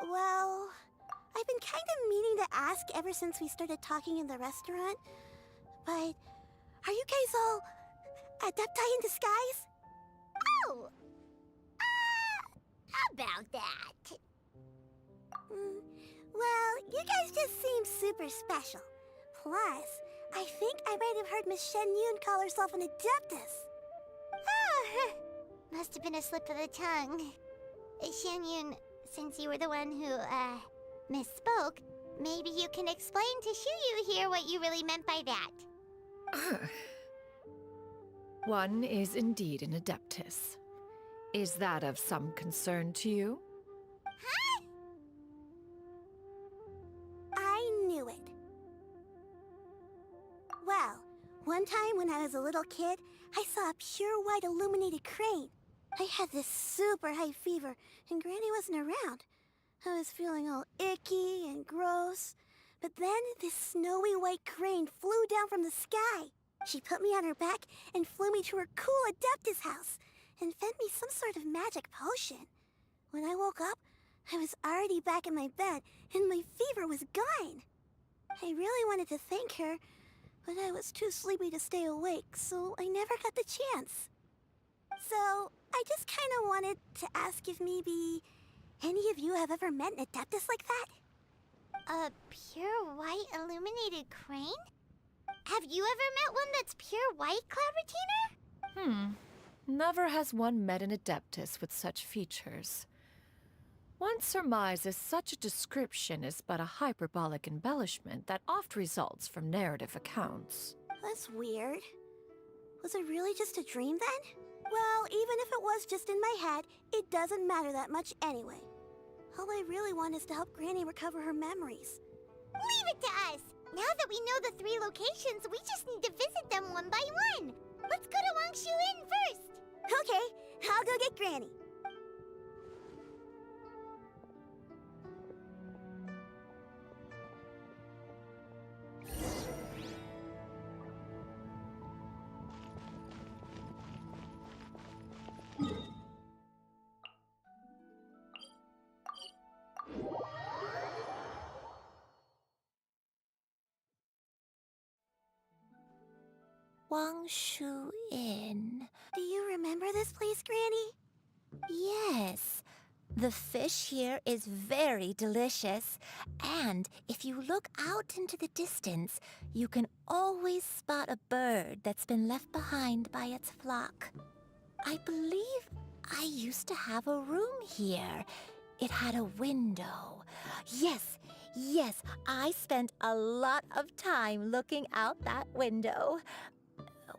Well, I've been kind of meaning to ask ever since we started talking in the restaurant, but are you guys all Adepti in disguise? Oh, about that. Well, you guys just seem super special. Plus, I think I might have heard Miss Shen Yun call herself an Adeptus. Ah, must have been a slip of the tongue. Shen Yun, since you were the one who, misspoke, maybe you can explain to Shuyu here what you really meant by that. One is indeed an Adeptus. Is that of some concern to you? Huh? I knew it. Well, one time when I was a little kid, I saw a pure white illuminated crane. I had this super high fever, and Granny wasn't around. I was feeling all icky and gross. But then this snowy white crane flew down from the sky. She put me on her back and flew me to her cool Adeptus house and fed me some sort of magic potion. When I woke up, I was already back in my bed and my fever was gone. I really wanted to thank her, but I was too sleepy to stay awake, so I never got the chance. So, I just kind of wanted to ask if maybe any of you have ever met an Adeptus like that? A pure white illuminated crane? Have you ever met one that's pure white, Cloud Retainer? Never has one met an Adeptus with such features. One surmises such a description is but a hyperbolic embellishment that oft results from narrative accounts. That's weird. Was it really just a dream then? Well, even if it was just in my head, it doesn't matter that much anyway. All I really want is to help Granny recover her memories. Leave it to us! Now that we know the 3 locations, we just need to visit them one by one. Let's go to Wangshu Inn first. Okay, I'll go get Granny. Wangshu Inn. Do you remember this place, Granny? Yes. The fish here is very delicious. And if you look out into the distance, you can always spot a bird that's been left behind by its flock. I believe I used to have a room here. It had a window. Yes, I spent a lot of time looking out that window.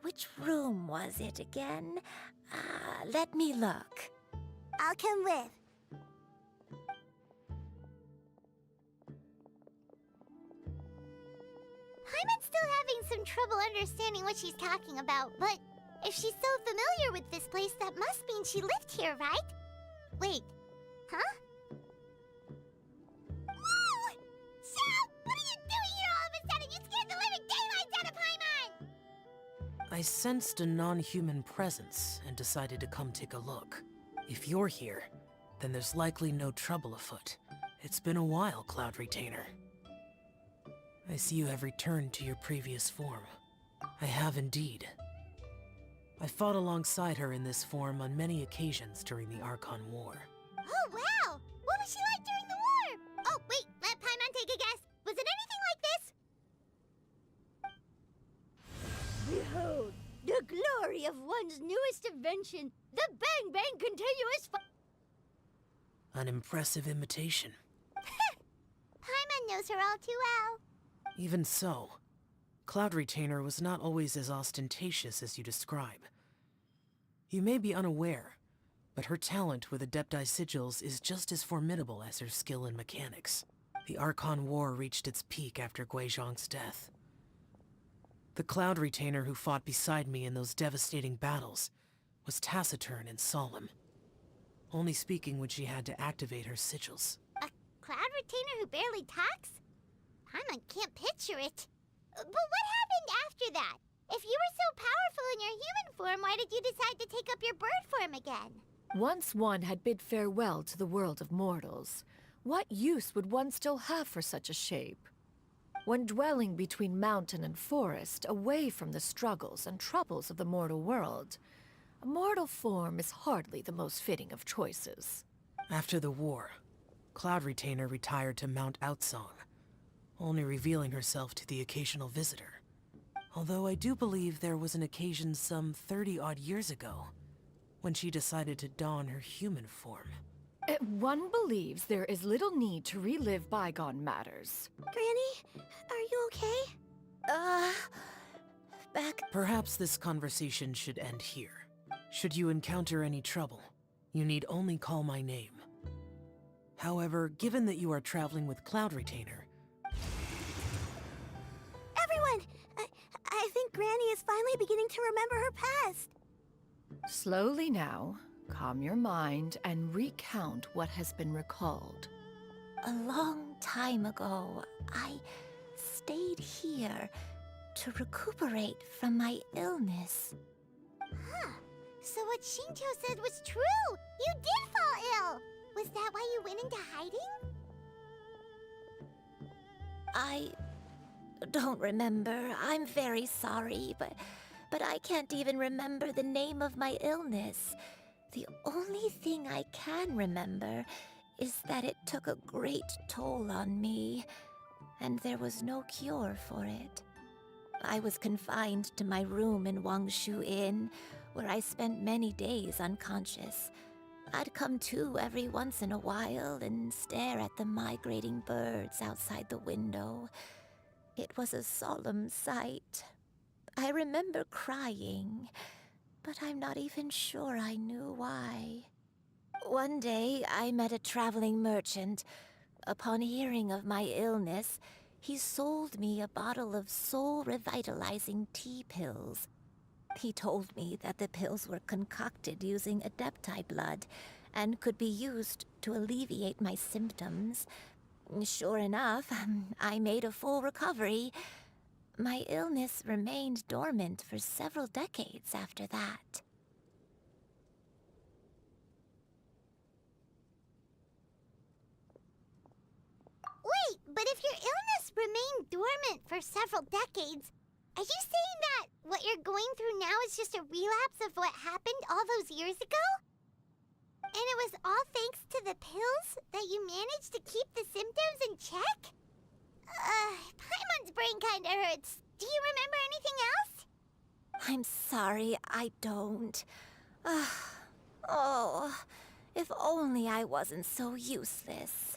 Which room was it again? Let me look. I'll come with. Paimon's still having some trouble understanding what she's talking about, but if she's so familiar with this place, that must mean she lived here, right? Wait, huh? Whoa! Xiao! What are you doing here all of a sudden? You scared the living daylights out of Paimon! I sensed a non-human presence and decided to come take a look. If you're here, then there's likely no trouble afoot. It's been a while, Cloud Retainer. I see you have returned to your previous form. I have indeed. I fought alongside her in this form on many occasions during the Archon War. Oh, wow! What was she like during the war? Oh, wait, let Paimon take a guess. Was it anything like this? Behold, the glory of one's newest invention, the Bang Bang Continuous An impressive imitation. Paimon knows her all too well. Even so, Cloud Retainer was not always as ostentatious as you describe. You may be unaware, but her talent with Adepti sigils is just as formidable as her skill in mechanics. The Archon War reached its peak after Guizhong's death. The Cloud Retainer who fought beside me in those devastating battles was taciturn and solemn, only speaking when she had to activate her sigils. A Cloud Retainer who barely talks? Paimon can't picture it. But what happened after that? If you were so powerful in your human form, why did you decide to take up your bird form again? Once one had bid farewell to the world of mortals, What use would one still have for such a shape? When dwelling between mountain and forest, away from the struggles and troubles of the mortal world, a mortal form is hardly the most fitting of choices. After the war, Cloud Retainer retired to Mount Outsong, only revealing herself to the occasional visitor. Although I do believe there was an occasion some 30-odd years ago, when she decided to don her human form. One believes there is little need to relive bygone matters. Granny, are you okay? Back. Perhaps this conversation should end here. Should you encounter any trouble, you need only call my name. However, given that you are traveling with Cloud Retainer, Everyone! I think Granny is finally beginning to remember her past. Slowly now, calm your mind and recount what has been recalled. A long time ago, I stayed here to recuperate from my illness. So what Shinto said was true! You did fall ill! Was that why you went into hiding? I don't remember. I'm very sorry, but I can't even remember the name of my illness. The only thing I can remember is that it took a great toll on me, and there was no cure for it. I was confined to my room in Wangshu Inn, where I spent many days unconscious. I'd come to every once in a while and stare at the migrating birds outside the window. It was a solemn sight. I remember crying, but I'm not even sure I knew why. One day, I met a traveling merchant. Upon hearing of my illness, he sold me a bottle of soul-revitalizing tea pills. He told me that the pills were concocted using Adepti blood and could be used to alleviate my symptoms. Sure enough, I made a full recovery. My illness remained dormant for several decades after that. Wait, but if your illness remained dormant for several decades, are you saying that what you're going through now is just a relapse of what happened all those years ago? And it was all thanks to the pills that you managed to keep the symptoms in check? Paimon's brain kinda hurts. Do you remember anything else? I'm sorry, I don't. Oh, if only I wasn't so useless.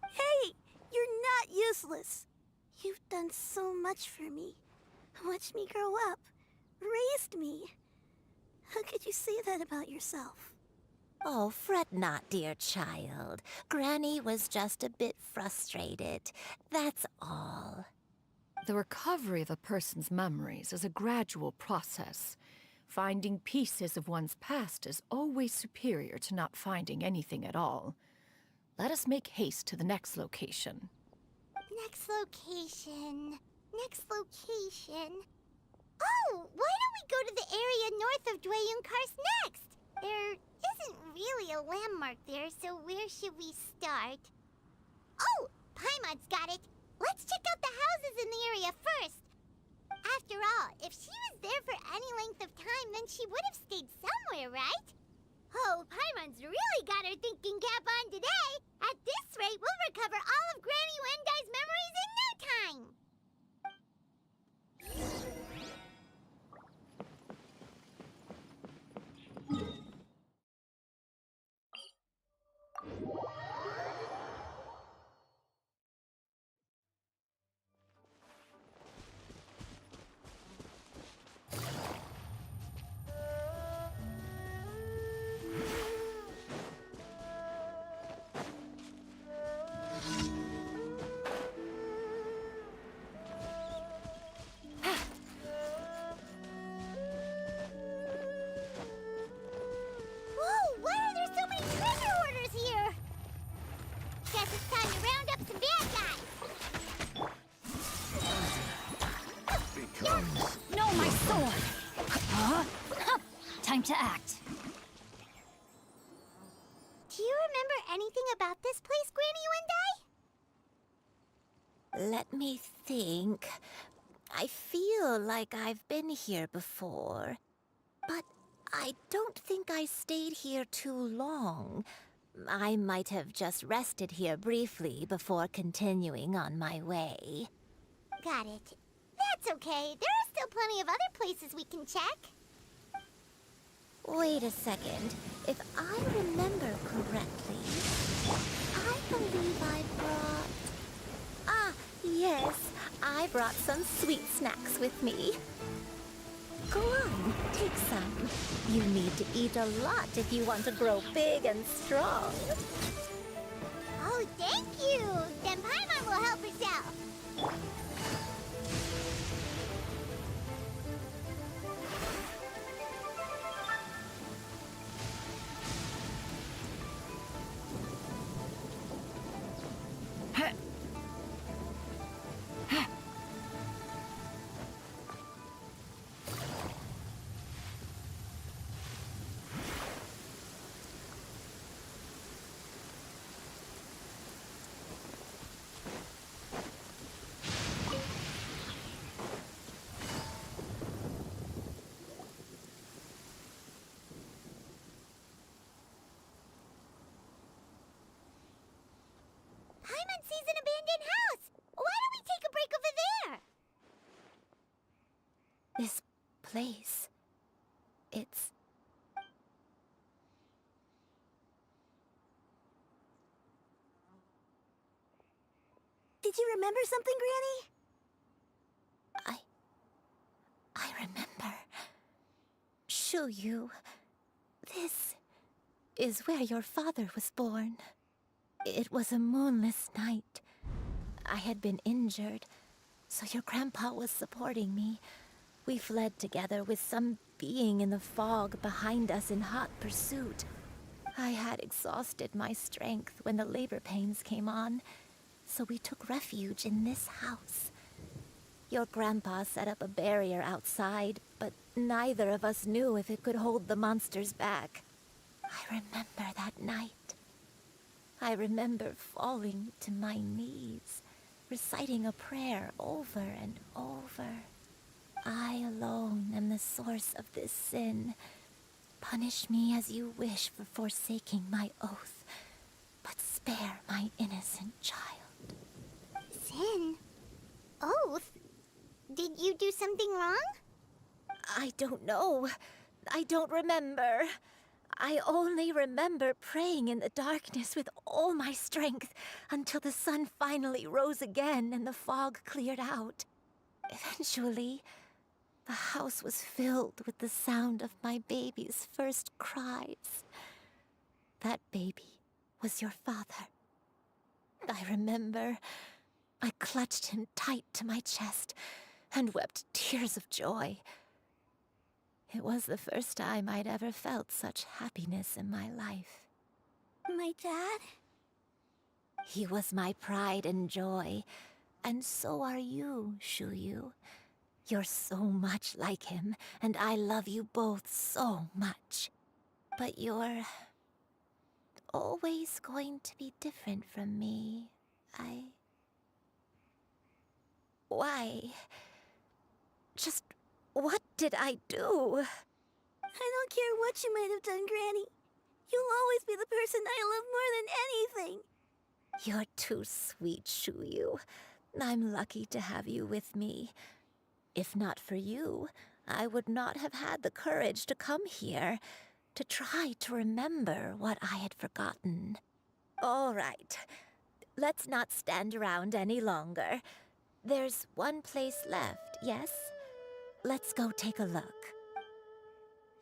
Hey, you're not useless. You've done so much for me. Watched me grow up. Raised me. How could you say that about yourself? Oh, fret not, dear child. Granny was just a bit frustrated. That's all. The recovery of a person's memories is a gradual process. Finding pieces of one's past is always superior to not finding anything at all. Let us make haste to the next location. Next location. Next location. Oh, why don't we go to the area north of Dwayun Karst next? There isn't really a landmark there, so where should we start? Oh, Paimon's got it. Let's check out the houses in the area first. After all, if she was there for any length of time, then she would have stayed somewhere, right? Oh, Paimon's really got her thinking cap on today. At this rate, we'll recover all of Granny Wendai's memories in no time. Whoa, why are there so many treasure hoarders here? Guess it's time to round up some bad guys. No, my sword! Time to act. Do you remember anything anything about this place, Granny Let me think. I feel like I've been here before, but I don't think I stayed here too long. I might have just rested here briefly before continuing on my way. Wendy? Got it. That's okay. There are still plenty of other places we can check. Wait a second. If I remember correctly, I believe I brought... Ah, yes. I brought some sweet snacks with me. Go on, take some. You need to eat a lot if you want to grow big and strong. Oh, thank you! Then Paimon will help herself. Paimon sees an abandoned house. Why don't we take a break over there? This place... it's... Did you remember something, Granny? I remember. Shuyu, this is where your father was born. It was a moonless night. I had been injured, so your grandpa was supporting me. We fled together with some being in the fog behind us in hot pursuit. I had exhausted my strength when the labor pains came on, so we took refuge in this house. Your grandpa set up a barrier outside, but neither of us knew if it could hold the monsters back. I remember that night. I remember falling to my knees, reciting a prayer over and over. I alone am the source of this sin. Punish me as you wish for forsaking my oath, but spare my innocent child. Sin? Oath? Did you do something wrong? I don't know. I don't remember. I only remember praying in the darkness with all my strength until the sun finally rose again and the fog cleared out. Eventually, the house was filled with the sound of my baby's first cries. That baby was your father. I remember I clutched him tight to my chest and wept tears of joy. It was the first time I'd ever felt such happiness in my life. My dad? He was my pride and joy, and so are you, Shuyu. You're so much like him, and I love you both so much. But you're always going to be different from me. Why? Just what did I do? I don't care what you might have done, Granny. You'll always be the person I love more than anything. You're too sweet, Shuyu. I'm lucky to have you with me. If not for you, I would not have had the courage to come here, to try to remember what I had forgotten. All right, let's not stand around any longer. There's one place left, yes? Let's go take a look.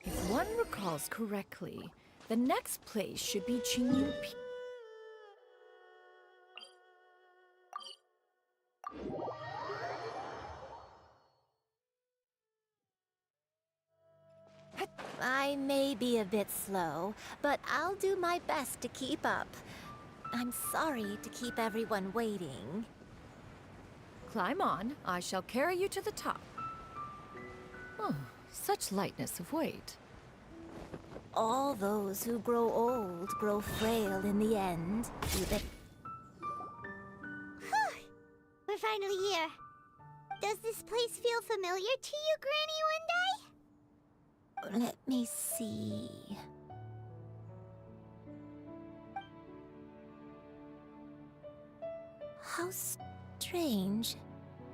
If one recalls correctly, the next place should be Qingyu Peak. I may be a bit slow, but I'll do my best to keep up. I'm sorry to keep everyone waiting. Climb on. I shall carry you to the top. Oh, such lightness of weight. All those who grow old grow frail in the end. Even We're finally here. Does this place feel familiar to you, Granny One Day? let me see. How strange.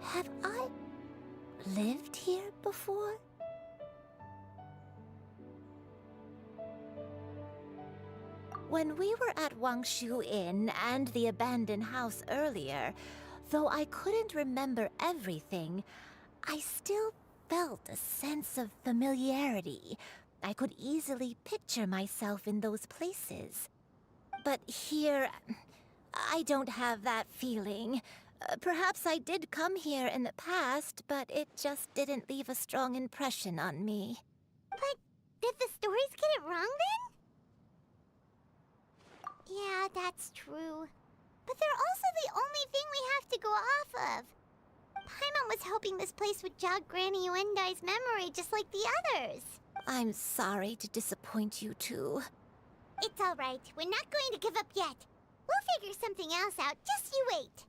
Have I lived here before? When we were at Wangshu Inn and the abandoned house earlier, though I couldn't remember everything, I still felt a sense of familiarity. I could easily picture myself in those places. But here, I don't have that feeling. Perhaps I did come here in the past, but it just didn't leave a strong impression on me. But did the stories get it wrong then? Yeah, that's true. But they're also the only thing we have to go off of. Paimon was hoping this place would jog Granny Yuendai's memory just like the others. I'm sorry to disappoint you too. It's all right. We're not going to give up yet. We'll figure something else out. Just you wait.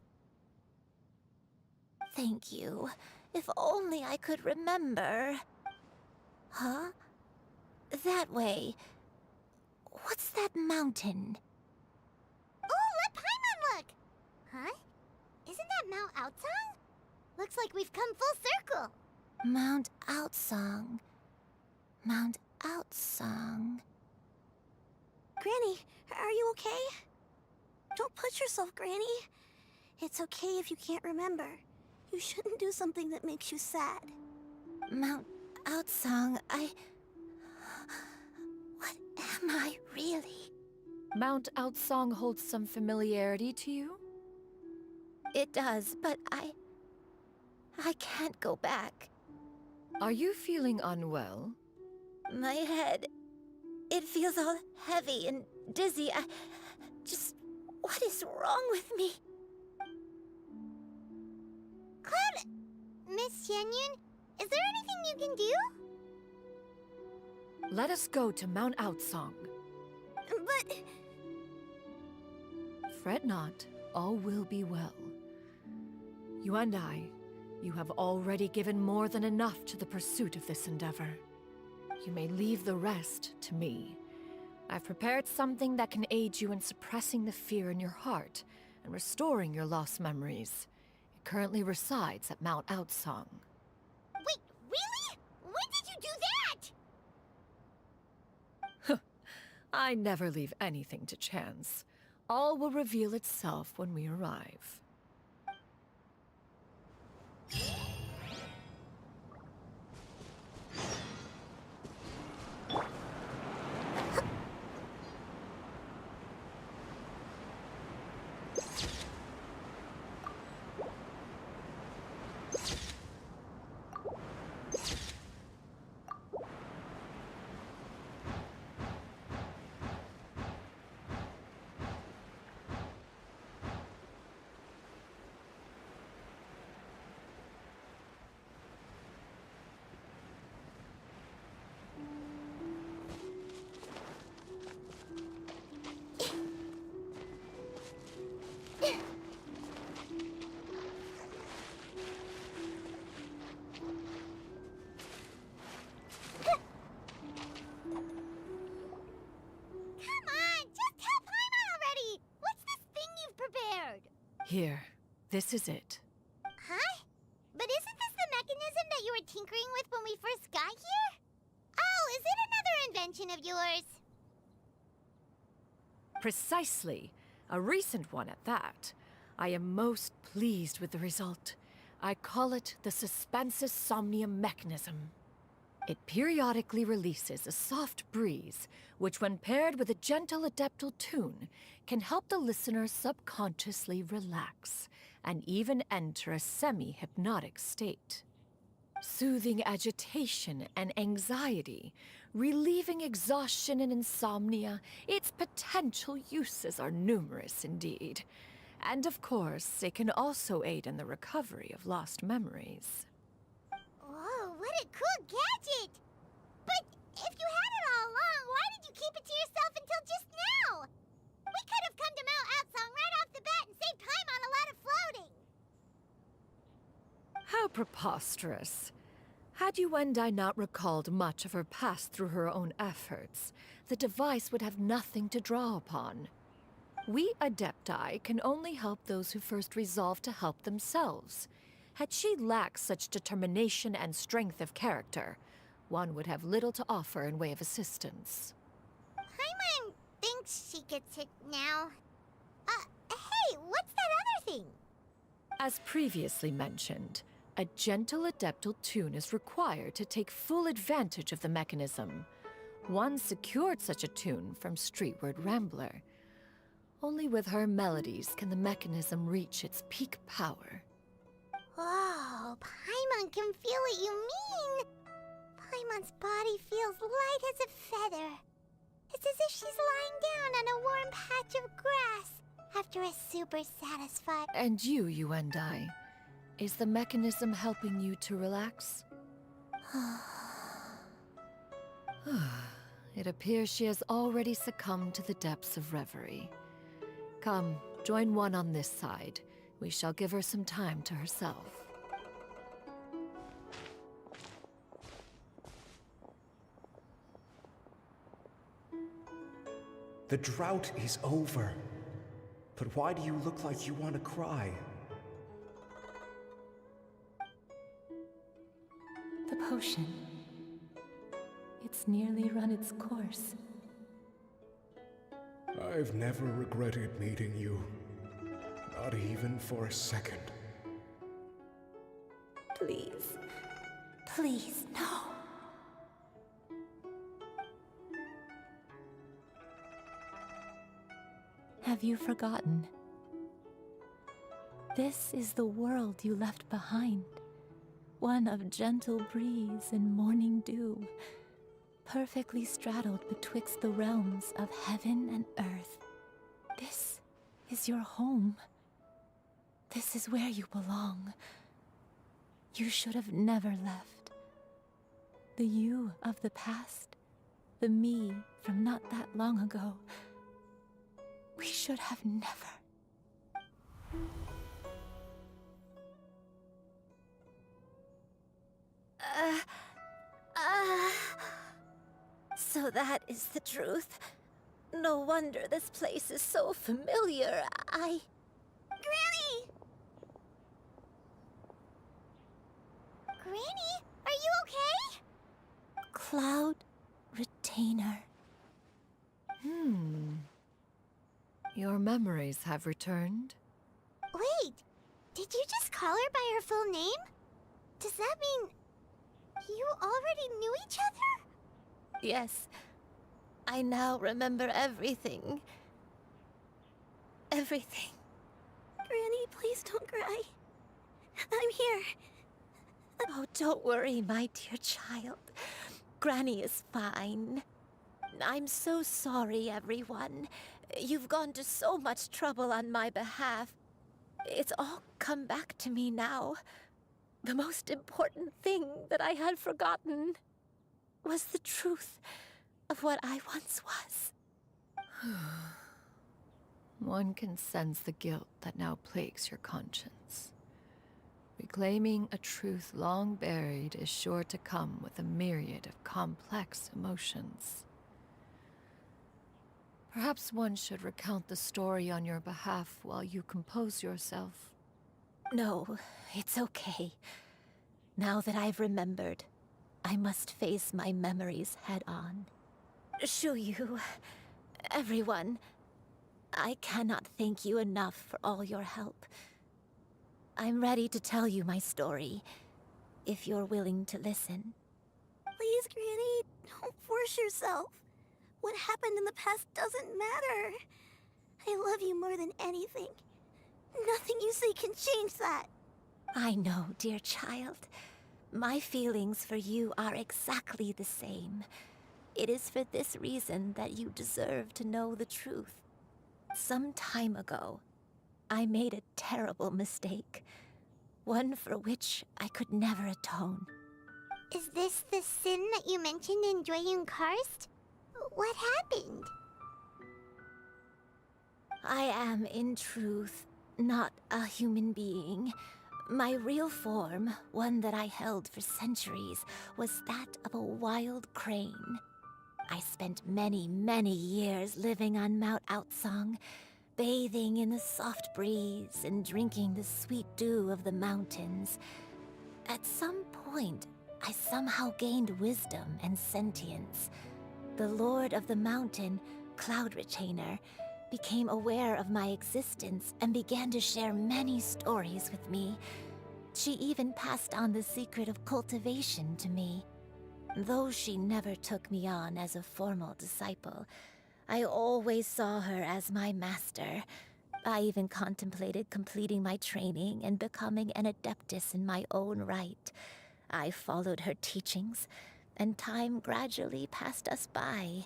Thank you. If only I could remember. Huh? That way. What's that mountain? Oh, let Paimon look! Huh? Isn't that Mount Outsang? Looks like we've come full circle. Mount Outsang. Mount Outsang. Granny, are you okay? Don't push yourself, Granny. It's okay if you can't remember. You shouldn't do something that makes you sad. Mount Outsang, What am I really? Mount Outsang holds some familiarity to you? It does, but I can't go back. Are you feeling unwell? My head, it feels all heavy and dizzy. What is wrong with me? Cloud... Miss Xianyun, is there anything you can do? Let us go to Mount Outsang. But... Fret not, all will be well. You and I, you have already given more than enough to the pursuit of this endeavor. You may leave the rest to me. I've prepared something that can aid you in suppressing the fear in your heart and restoring your lost memories. It currently resides at Mount Outsang. Wait, really? When did you do that? I never leave anything to chance. All will reveal itself when we arrive. Here, this is it. Huh? But isn't this the mechanism that you were tinkering with when we first got here? Oh, is it another invention of yours? Precisely. A recent one at that. I am most pleased with the result. I call it the Suspensus Somnium mechanism. It periodically releases a soft breeze, which when paired with a gentle adeptal tune, can help the listener subconsciously relax and even enter a semi-hypnotic state. Soothing agitation and anxiety, relieving exhaustion and insomnia, its potential uses are numerous indeed. And of course, it can also aid in the recovery of lost memories. Whoa, what a cool gadget! But if you had it all along, why did We could have come to Mount Atsong right off the bat and saved time on a lot of floating. How preposterous. Had Yuendai not recalled much of her past through her own efforts, the device would have nothing to draw upon. We Adepti can only help those who first resolve to help themselves. Had she lacked such determination and strength of character, one would have little to offer in way of assistance. Paimon thinks she gets it now. Hey, what's that other thing? As previously mentioned, a gentle adeptal tune is required to take full advantage of the mechanism. One secured such a tune from Streetward Rambler. Only with her melodies can the mechanism reach its peak power. Whoa, Paimon can feel what you mean. Paimon's body feels light as a feather. It's as if she's lying down on a warm patch of grass after a super satisfied... And you, Yuendai, is the mechanism helping you to relax? It appears she has already succumbed to the depths of reverie. Come, join one on this side. We shall give her some time to herself. The drought is over. But why do you look like you want to cry? The potion. It's nearly run its course. I've never regretted meeting you. Not even for a second. Please. Please, no. Have you forgotten? This is the world you left behind. One of gentle breeze and morning dew, perfectly straddled betwixt the realms of heaven and earth. This is your home. This is where you belong. You should have never left. The you of the past, the me from not that long ago, we should have never. So that is the truth. No wonder this place is so familiar. Granny! Granny, are you okay? Cloud Retainer. Your memories have returned? Wait, did you just call her by her full name? Does that mean you already knew each other? Yes. I now remember everything. Everything. Granny, please don't cry. I'm here. Oh, don't worry, my dear child. Granny is fine. I'm so sorry, everyone. You've gone to so much trouble on my behalf. It's all come back to me now. The most important thing that I had forgotten was the truth of what I once was. One can sense the guilt that now plagues your conscience. Reclaiming a truth long buried is sure to come with a myriad of complex emotions. Perhaps one should recount the story on your behalf while you compose yourself. No, it's okay. Now that I've remembered, I must face my memories head on. Shuyu, everyone, I cannot thank you enough for all your help. I'm ready to tell you my story, if you're willing to listen. Please, Granny, don't force yourself. What happened in the past doesn't matter. I love you more than anything. Nothing you say can change that. I know, dear child. My feelings for you are exactly the same. It is for this reason that you deserve to know the truth. Some time ago, I made a terrible mistake. One for which I could never atone. Is this the sin that you mentioned in Dwayun Karst? What happened? I am, in truth, not a human being. My real form, one that I held for centuries, was that of a wild crane. I spent many, many years living on Mount Outsong, bathing in the soft breeze and drinking the sweet dew of the mountains. At some point, I somehow gained wisdom and sentience. The Lord of the Mountain, Cloud Retainer, became aware of my existence and began to share many stories with me. She even passed on the secret of cultivation to me. Though she never took me on as a formal disciple, I always saw her as my master. I even contemplated completing my training and becoming an adeptus in my own right. I followed her teachings, and time gradually passed us by.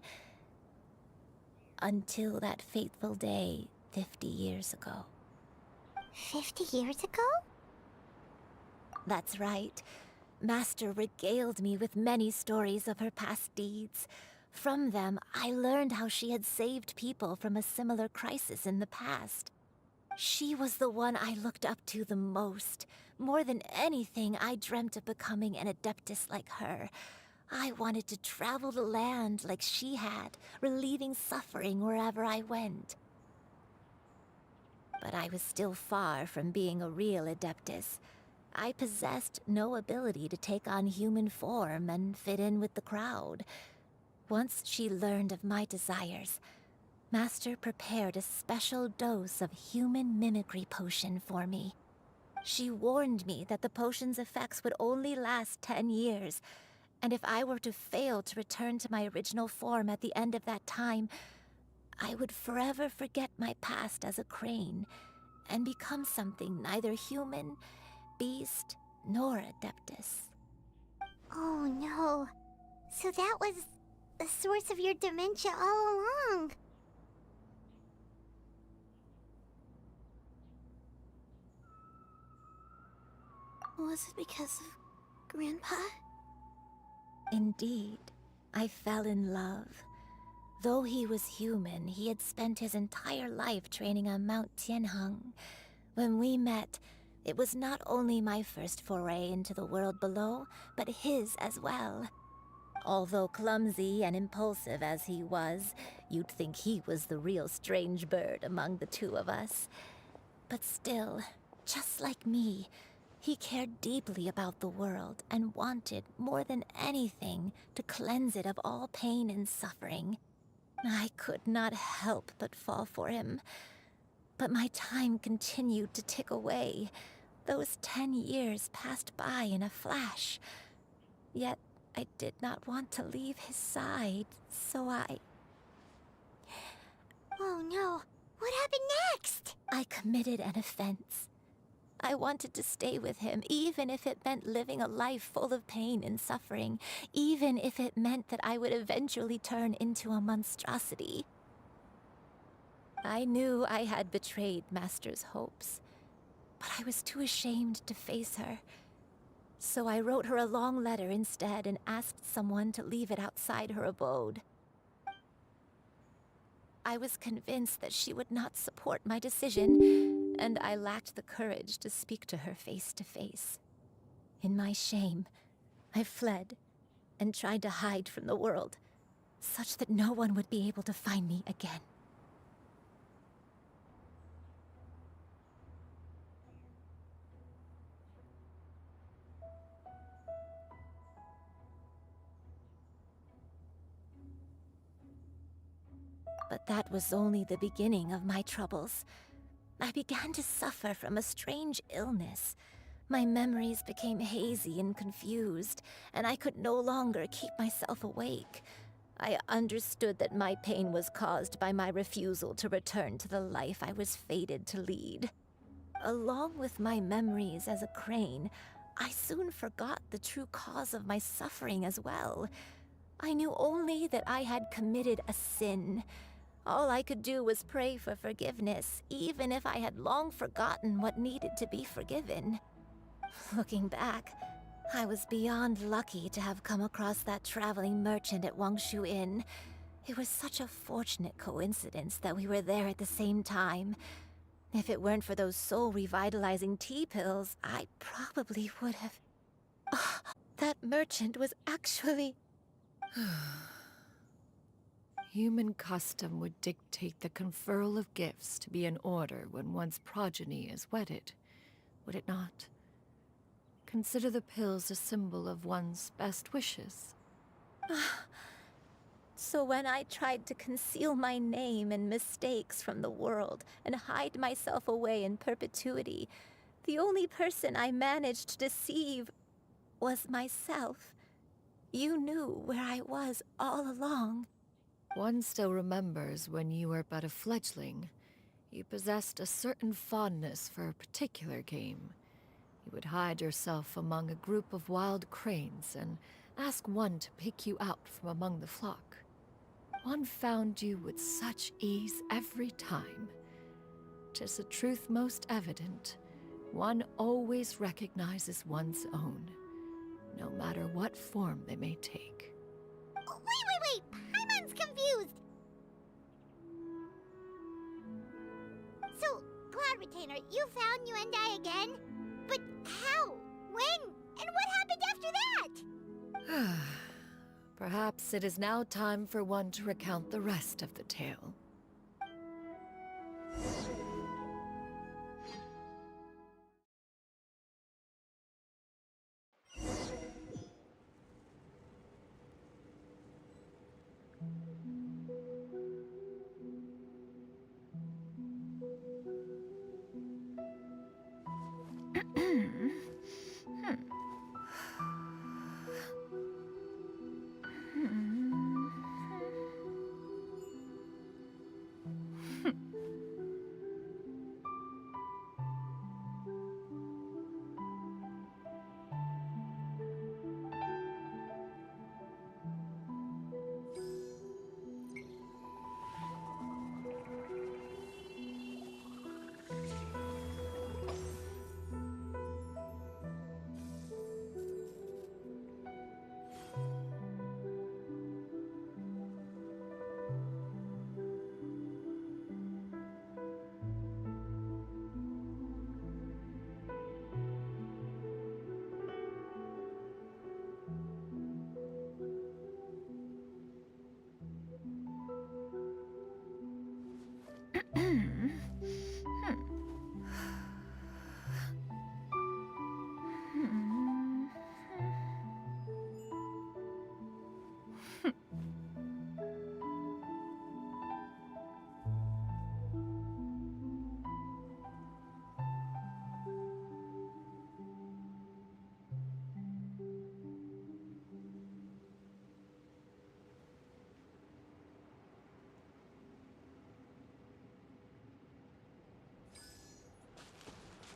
Until that fateful day 50 years ago. 50 years ago? That's right. Master regaled me with many stories of her past deeds. From them, I learned how she had saved people from a similar crisis in the past. She was the one I looked up to the most. More than anything, I dreamt of becoming an adeptus like her. I wanted to travel the land like she had, relieving suffering wherever I went. But I was still far from being a real adeptus. I possessed no ability to take on human form and fit in with the crowd. Once she learned of my desires, Master prepared a special dose of human mimicry potion for me. She warned me that the potion's effects would only last 10 years, and if I were to fail to return to my original form at the end of that time, I would forever forget my past as a crane and become something neither human, beast, nor adeptus. Oh no. So that was the source of your dementia all along. Was it because of Grandpa? Indeed, I fell in love. Though he was human, he had spent his entire life training on Mount Tianheng. When we met, it was not only my first foray into the world below, but his as well. Although clumsy and impulsive as he was, you'd think he was the real strange bird among the two of us. But still, just like me, he cared deeply about the world and wanted, more than anything, to cleanse it of all pain and suffering. I could not help but fall for him. But my time continued to tick away. Those 10 years passed by in a flash. Yet I did not want to leave his side, so Oh no. What happened next? I committed an offense. I wanted to stay with him, even if it meant living a life full of pain and suffering, even if it meant that I would eventually turn into a monstrosity. I knew I had betrayed Master's hopes, but I was too ashamed to face her. So I wrote her a long letter instead and asked someone to leave it outside her abode. I was convinced that she would not support my decision, and I lacked the courage to speak to her face to face. In my shame, I fled and tried to hide from the world, such that no one would be able to find me again. But that was only the beginning of my troubles. I began to suffer from a strange illness. My memories became hazy and confused, and I could no longer keep myself awake. I understood that my pain was caused by my refusal to return to the life I was fated to lead. Along with my memories as a crane, I soon forgot the true cause of my suffering as well. I knew only that I had committed a sin. All I could do was pray for forgiveness, even if I had long forgotten what needed to be forgiven. Looking back, I was beyond lucky to have come across that traveling merchant at Wangshu Inn. It was such a fortunate coincidence that we were there at the same time. If it weren't for those soul-revitalizing tea pills, I probably would have... That merchant was actually... Human custom would dictate the conferral of gifts to be in order when one's progeny is wedded, would it not? Consider the pills a symbol of one's best wishes. So when I tried to conceal my name and mistakes from the world and hide myself away in perpetuity, the only person I managed to deceive was myself. You knew where I was all along. One still remembers when you were but a fledgling. You possessed a certain fondness for a particular game. You would hide yourself among a group of wild cranes and ask one to pick you out from among the flock. One found you with such ease every time. 'Tis a truth most evident. One always recognizes one's own, no matter what form they may take. Wait! Paimon's confused! So, Cloud Retainer, you found Yuendai again? But how? When? And what happened after that? Perhaps it is now time for one to recount the rest of the tale.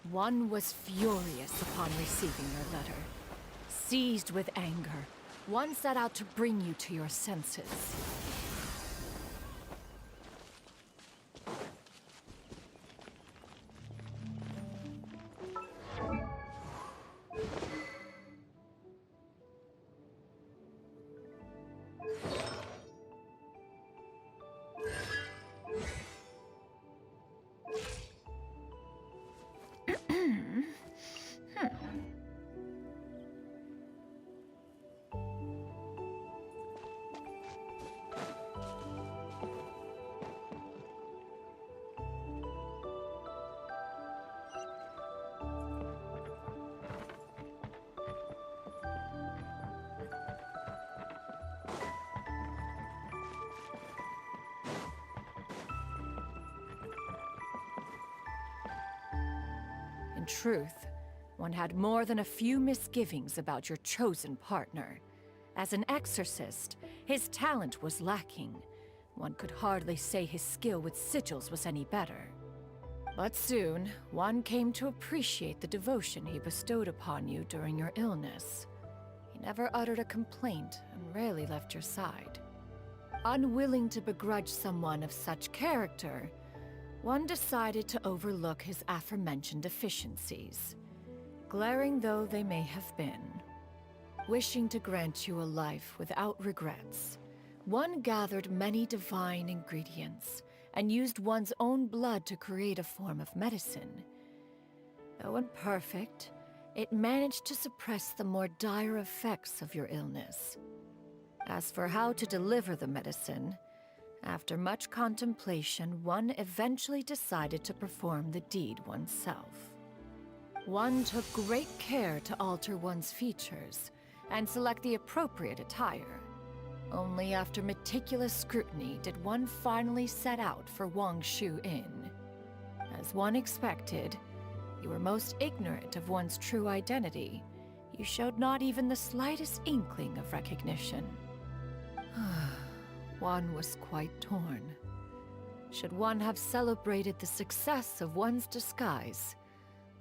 One was furious upon receiving your letter. Seized with anger, one set out to bring you to your senses. In truth, one had more than a few misgivings about your chosen partner. As an exorcist, his talent was lacking. One could hardly say his skill with sigils was any better. But soon, one came to appreciate the devotion he bestowed upon you during your illness. He never uttered a complaint and rarely left your side. Unwilling to begrudge someone of such character, one decided to overlook his aforementioned deficiencies, glaring though they may have been. Wishing to grant you a life without regrets, one gathered many divine ingredients and used one's own blood to create a form of medicine. Though imperfect, it managed to suppress the more dire effects of your illness. As for how to deliver the medicine, after much contemplation, one eventually decided to perform the deed oneself. One took great care to alter one's features and select the appropriate attire. Only after meticulous scrutiny did one finally set out for Wangshu Inn. As one expected, you were most ignorant of one's true identity. You showed not even the slightest inkling of recognition. One was quite torn. Should one have celebrated the success of one's disguise,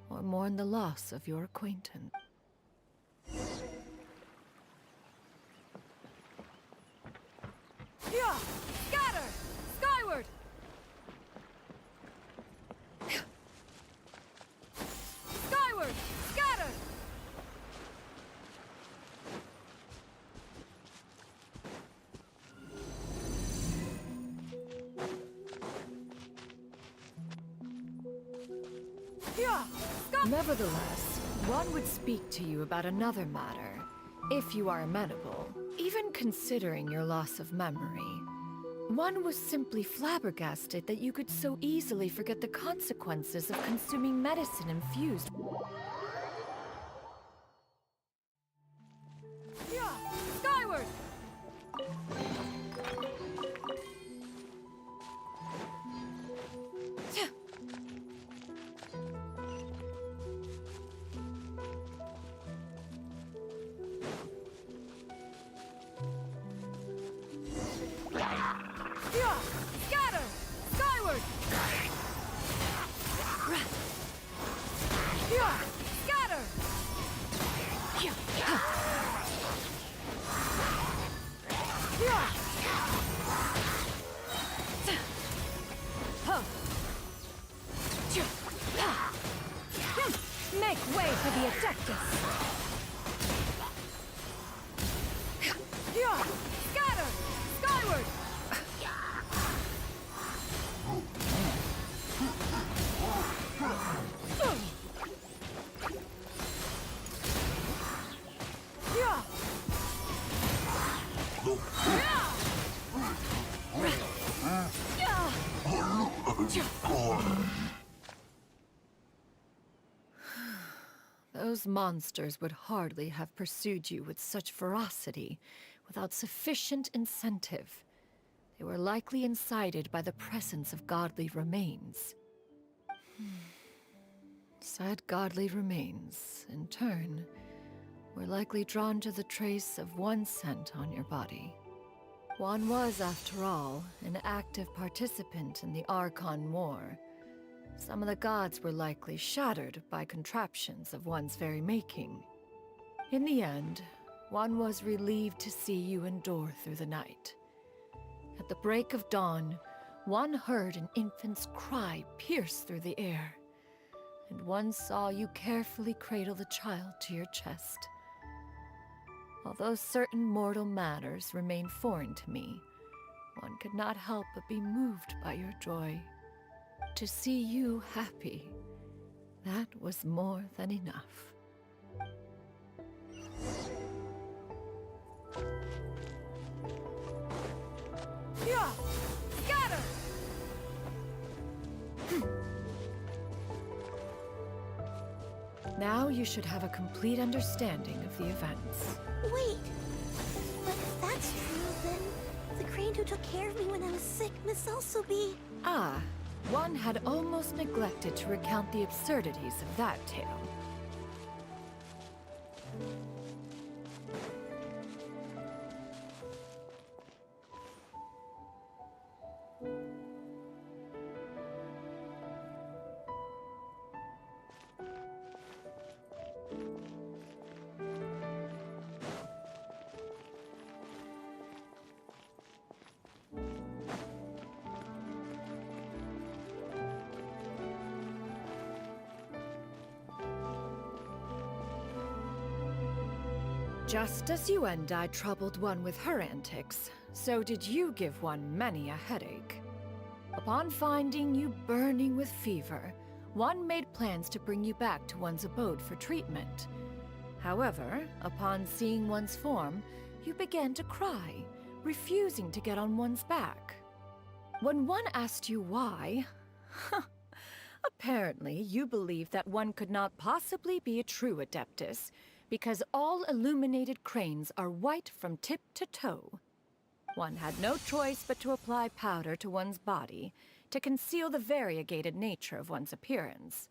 or mourn the loss of your acquaintance? Yeah! Scatter! Skyward! Skyward! Scatter! Nevertheless, one would speak to you about another matter, if you are amenable, even considering your loss of memory. One was simply flabbergasted that you could so easily forget the consequences of consuming medicine infused. Yeah! Skyward! Scatter! Skyward! Scatter! Make way for the Adeptus! Scatter! Skyward! Those monsters would hardly have pursued you with such ferocity without sufficient incentive. They were likely incited by the presence of godly remains. Said godly remains, in turn, were likely drawn to the trace of one scent on your body. One was, after all, an active participant in the Archon War. Some of the gods were likely shattered by contraptions of one's very making. In the end, one was relieved to see you endure through the night. At the break of dawn, one heard an infant's cry pierce through the air, and one saw you carefully cradle the child to your chest. Although certain mortal matters remain foreign to me, one could not help but be moved by your joy. To see you happy, that was more than enough. Scatter! Now you should have a complete understanding of the events. Wait! But if that's true, then the crane who took care of me when I was sick must also be... Ah, one had almost neglected to recount the absurdities of that tale. Just as Yuendai troubled one with her antics, So did you give one many a headache. Upon finding you burning with fever, one made plans to bring you back to one's abode for treatment. However, upon seeing one's form, you began to cry, refusing to get on one's back. When one asked you why, apparently you believed that one could not possibly be a true Adeptus, because all illuminated cranes are white from tip to toe. One had no choice but to apply powder to one's body to conceal the variegated nature of one's appearance.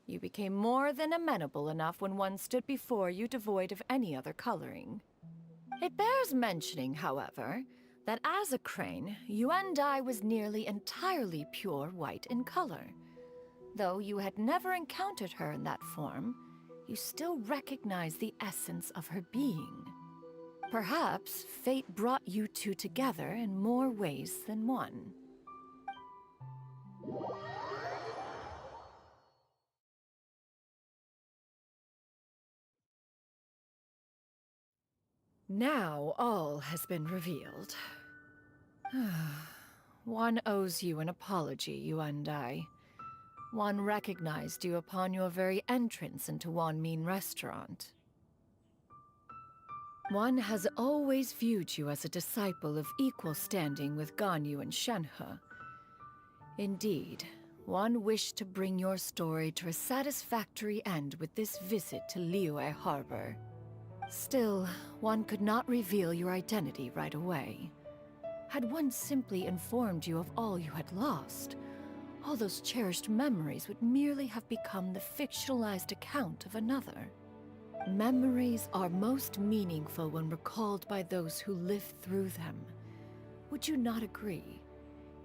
You became more than amenable enough when one stood before you devoid of any other coloring. It bears mentioning, however, that as a crane, Yuandai was nearly entirely pure white in color. Though you had never encountered her in that form, you still recognized the essence of her being. Perhaps fate brought you two together in more ways than one. Now all has been revealed. One owes you an apology, Yuandai. One recognized you upon your very entrance into Wanmin Restaurant. One has always viewed you as a disciple of equal standing with Ganyu and Shenhe. Indeed, one wished to bring your story to a satisfactory end with this visit to Liyue Harbor. Still, one could not reveal your identity right away. Had one simply informed you of all you had lost, all those cherished memories would merely have become the fictionalized account of another. Memories are most meaningful when recalled by those who lived through them. Would you not agree?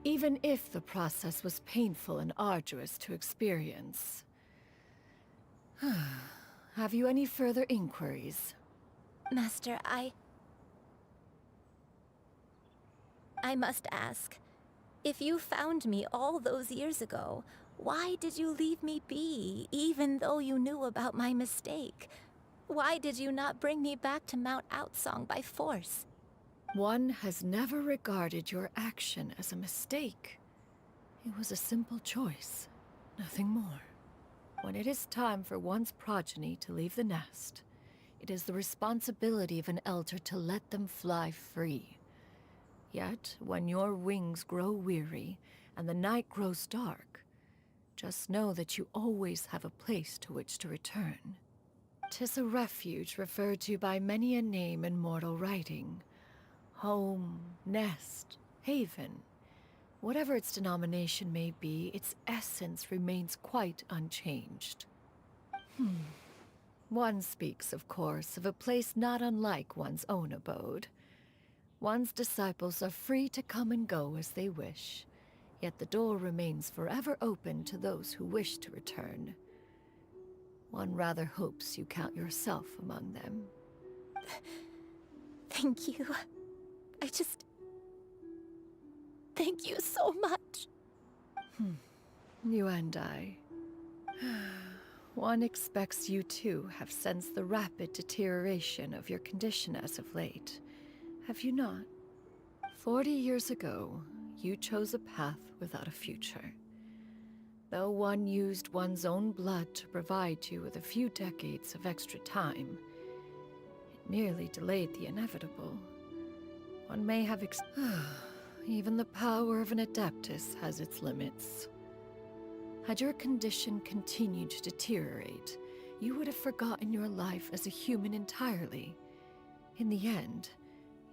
Even if the process was painful and arduous to experience. Have you any further inquiries? Master, I must ask. If you found me all those years ago, why did you leave me be, even though you knew about my mistake? Why did you not bring me back to Mount Outsong by force? One has never regarded your action as a mistake. It was a simple choice, nothing more. When it is time for one's progeny to leave the nest, it is the responsibility of an elder to let them fly free. Yet, when your wings grow weary and the night grows dark, just know that you always have a place to which to return. 'Tis a refuge referred to by many a name in mortal writing. Home, nest, haven. Whatever its denomination may be, its essence remains quite unchanged. One speaks, of course, of a place not unlike one's own abode. One's disciples are free to come and go as they wish, yet the door remains forever open to those who wish to return. One rather hopes you count yourself among them. Thank you. Thank you so much. You and I. One expects you too have sensed the rapid deterioration of your condition as of late. Have you not? 40 years ago, you chose a path without a future. Though one used one's own blood to provide you with a few decades of extra time, it merely delayed the inevitable. One may have even the power of an Adeptus has its limits. Had your condition continued to deteriorate, you would have forgotten your life as a human entirely. In the end,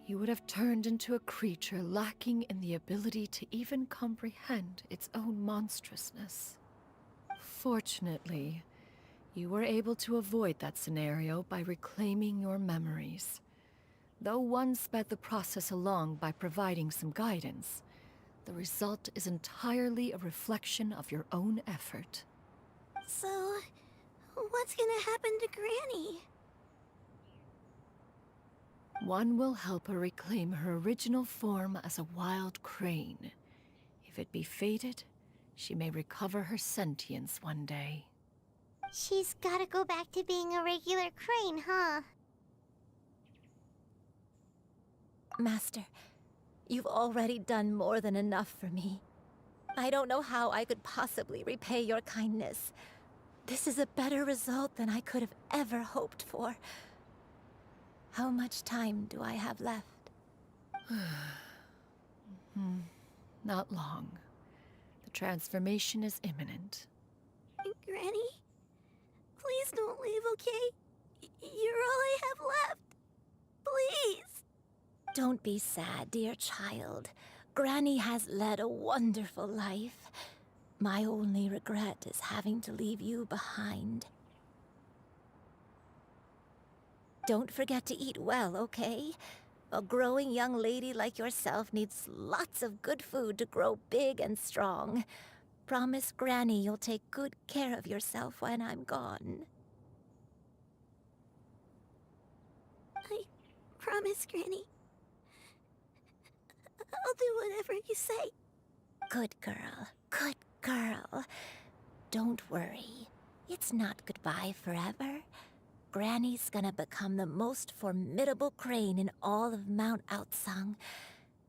you would have turned into a creature lacking in the ability to even comprehend its own monstrousness. Fortunately, you were able to avoid that scenario by reclaiming your memories. Though one sped the process along by providing some guidance, the result is entirely a reflection of your own effort. So, what's gonna happen to Granny? One will help her reclaim her original form as a wild crane. If it be fated, she may recover her sentience one day. She's gotta go back to being a regular crane, huh? Master, You've already done more than enough for me. I don't know how I could possibly repay your kindness. This is a better result than I could have ever hoped for. How much time do I have left? Not long. The transformation is imminent. Granny, please don't leave, okay? You're all I have left. Please. Don't be sad, dear child. Granny has led a wonderful life. My only regret is having to leave you behind. Don't forget to eat well, okay? A growing young lady like yourself needs lots of good food to grow big and strong. Promise Granny you'll take good care of yourself when I'm gone. I promise, Granny. I'll do whatever you say. Good girl, good girl. Don't worry. It's not goodbye forever. Granny's gonna become the most formidable crane in all of Mount Outsung.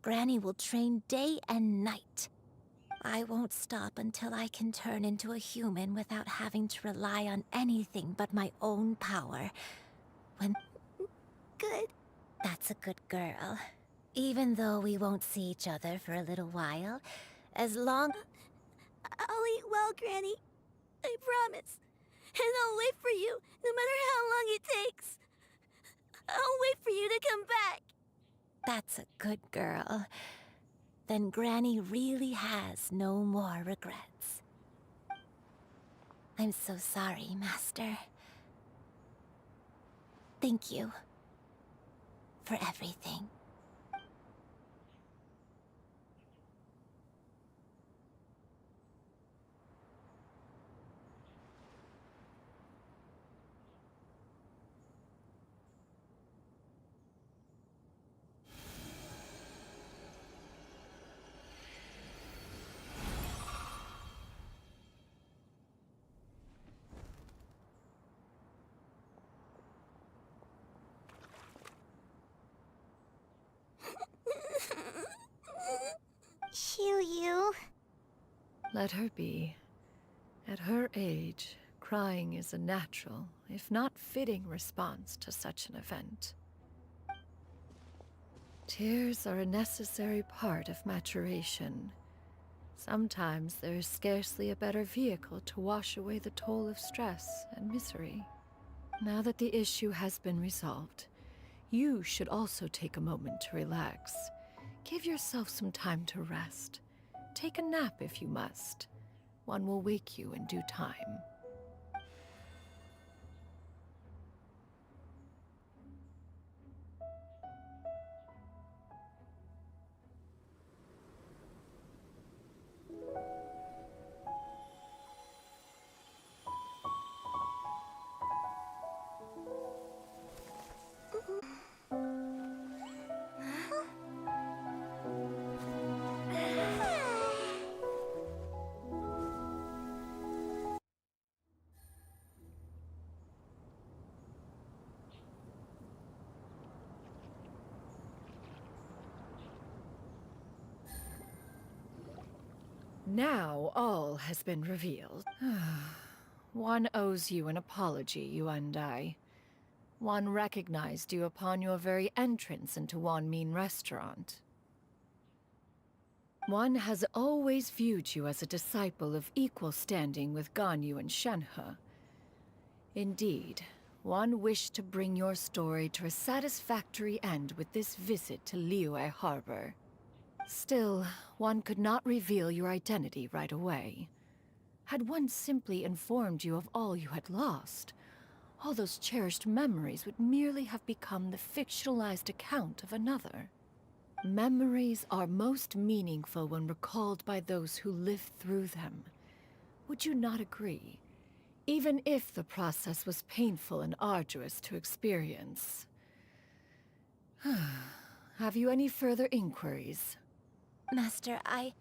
Granny will train day and night. I won't stop until I can turn into a human without having to rely on anything but my own power. When Good. That's a good girl. Even though we won't see each other for a little while, as long... I'll eat well, Granny. I promise. And I'll wait for you, no matter how long it takes. I'll wait for you to come back. That's a good girl. Then Granny really has no more regrets. I'm so sorry, Master. Thank you for everything. Xiuyu. Let her be. At her age, crying is a natural, if not fitting, response to such an event. Tears are a necessary part of maturation. Sometimes there is scarcely a better vehicle to wash away the toll of stress and misery. Now that the issue has been resolved, you should also take a moment to relax. Give yourself some time to rest. Take a nap if you must. One will wake you in due time. Now all has been revealed. One owes you an apology, Yuan Dai. One recognized you upon your very entrance into Wanmin Restaurant. One has always viewed you as a disciple of equal standing with Ganyu and Shenhe. Indeed, one wished to bring your story to a satisfactory end with this visit to Liyue Harbor. Still, one could not reveal your identity right away. Had one simply informed you of all you had lost, all those cherished memories would merely have become the fictionalized account of another. Memories are most meaningful when recalled by those who lived through them. Would you not agree? Even if the process was painful and arduous to experience. Have you any further inquiries? Master, I